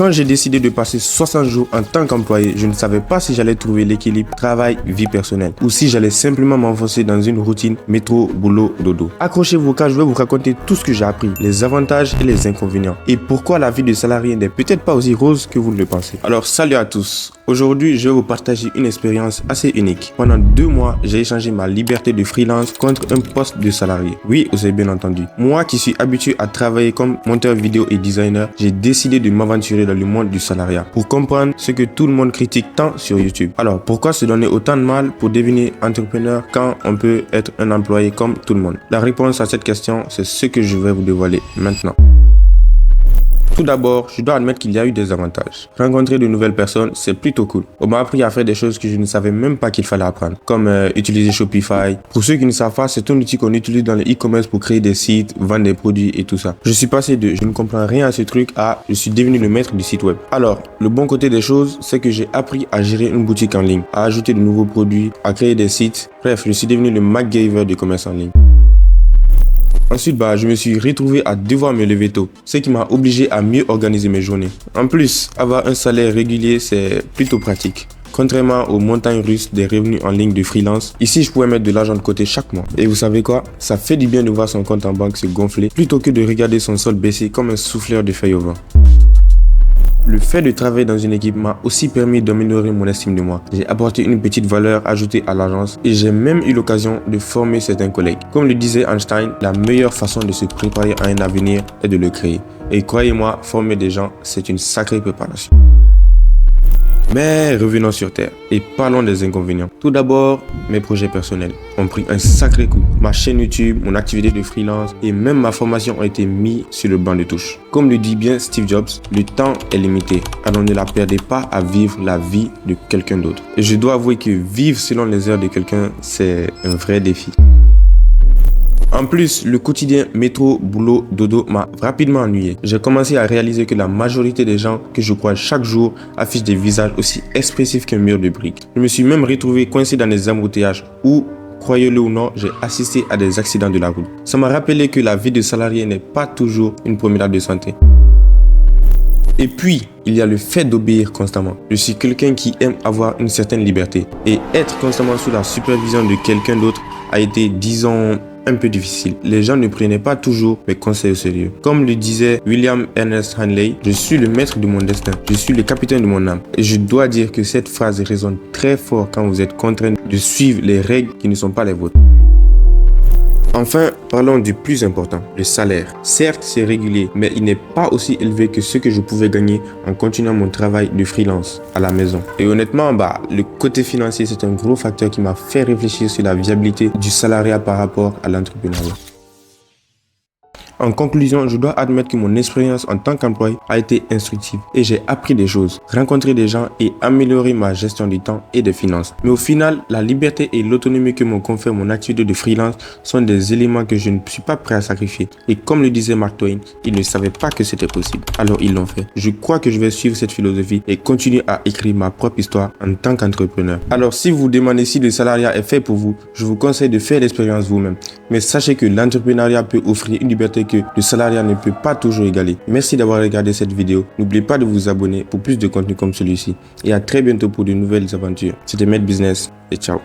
Quand j'ai décidé de passer 60 jours en tant qu'employé, je ne savais pas si j'allais trouver l'équilibre travail-vie personnelle ou si j'allais simplement m'enfoncer dans une routine métro, boulot, dodo. Accrochez-vous car je vais vous raconter tout ce que j'ai appris, les avantages et les inconvénients et pourquoi la vie de salarié n'est peut-être pas aussi rose que vous ne le pensez. Alors salut à tous, aujourd'hui je vais vous partager une expérience assez unique. Pendant 2 mois, j'ai échangé ma liberté de freelance contre un poste de salarié. Oui, vous avez bien entendu. Moi qui suis habitué à travailler comme monteur vidéo et designer, j'ai décidé de m'aventurer dans le monde du salariat pour comprendre ce que tout le monde critique tant sur YouTube. Alors pourquoi se donner autant de mal pour devenir entrepreneur quand on peut être un employé comme tout le monde? La réponse à cette question, c'est ce que je vais vous dévoiler maintenant. Tout d'abord, je dois admettre qu'il y a eu des avantages. Rencontrer de nouvelles personnes, c'est plutôt cool. On m'a appris à faire des choses que je ne savais même pas qu'il fallait apprendre, comme utiliser Shopify. Pour ceux qui ne savent pas, c'est un outil qu'on utilise dans le e-commerce pour créer des sites, vendre des produits et tout ça. Je suis passé de je ne comprends rien à ce truc à je suis devenu le maître du site web. Alors, le bon côté des choses, c'est que j'ai appris à gérer une boutique en ligne, à ajouter de nouveaux produits, à créer des sites. Bref, je suis devenu le MacGyver du commerce en ligne. Ensuite, je me suis retrouvé à devoir me lever tôt, ce qui m'a obligé à mieux organiser mes journées. En plus, avoir un salaire régulier, c'est plutôt pratique. Contrairement aux montagnes russes des revenus en ligne de freelance, ici je pouvais mettre de l'argent de côté chaque mois. Et vous savez quoi? Ça fait du bien de voir son compte en banque se gonfler plutôt que de regarder son solde baisser comme un souffleur de feuilles au vent. Le fait de travailler dans une équipe m'a aussi permis d'améliorer mon estime de moi. J'ai apporté une petite valeur ajoutée à l'agence et j'ai même eu l'occasion de former certains collègues. Comme le disait Einstein, la meilleure façon de se préparer à un avenir est de le créer. Et croyez-moi, former des gens, c'est une sacrée préparation. Mais revenons sur terre et parlons des inconvénients. Tout d'abord, mes projets personnels ont pris un sacré coup. Ma chaîne YouTube, mon activité de freelance et même ma formation ont été mis sur le banc de touche. Comme le dit bien Steve Jobs, le temps est limité, alors ne la perdez pas à vivre la vie de quelqu'un d'autre. Et je dois avouer que vivre selon les heures de quelqu'un, c'est un vrai défi. En plus, le quotidien métro, boulot, dodo m'a rapidement ennuyé. J'ai commencé à réaliser que la majorité des gens que je croise chaque jour affichent des visages aussi expressifs qu'un mur de briques. Je me suis même retrouvé coincé dans des embouteillages où, croyez-le ou non, j'ai assisté à des accidents de la route. Ça m'a rappelé que la vie de salarié n'est pas toujours une promenade de santé. Et puis, il y a le fait d'obéir constamment. Je suis quelqu'un qui aime avoir une certaine liberté. Et être constamment sous la supervision de quelqu'un d'autre a été, disons, un peu difficile. Les gens ne prenaient pas toujours mes conseils au sérieux. Comme le disait William Ernest Henley, je suis le maître de mon destin, je suis le capitaine de mon âme. Et je dois dire que cette phrase résonne très fort quand vous êtes contraint de suivre les règles qui ne sont pas les vôtres. Enfin, parlons du plus important, le salaire. Certes, c'est régulier, mais il n'est pas aussi élevé que ce que je pouvais gagner en continuant mon travail de freelance à la maison. Et honnêtement, le côté financier, c'est un gros facteur qui m'a fait réfléchir sur la viabilité du salariat par rapport à l'entrepreneuriat. En conclusion, je dois admettre que mon expérience en tant qu'employé a été instructive et j'ai appris des choses, rencontré des gens et amélioré ma gestion du temps et des finances. Mais au final, la liberté et l'autonomie que me confère mon activité de freelance sont des éléments que je ne suis pas prêt à sacrifier. Et comme le disait Mark Twain, ils ne savaient pas que c'était possible. Alors ils l'ont fait. Je crois que je vais suivre cette philosophie et continuer à écrire ma propre histoire en tant qu'entrepreneur. Alors si vous vous demandez si le salariat est fait pour vous, je vous conseille de faire l'expérience vous-même. Mais sachez que l'entrepreneuriat peut offrir une liberté que le salariat ne peut pas toujours égaler. Merci d'avoir regardé cette vidéo. N'oubliez pas de vous abonner pour plus de contenu comme celui-ci. Et à très bientôt pour de nouvelles aventures. C'était Made Business et ciao.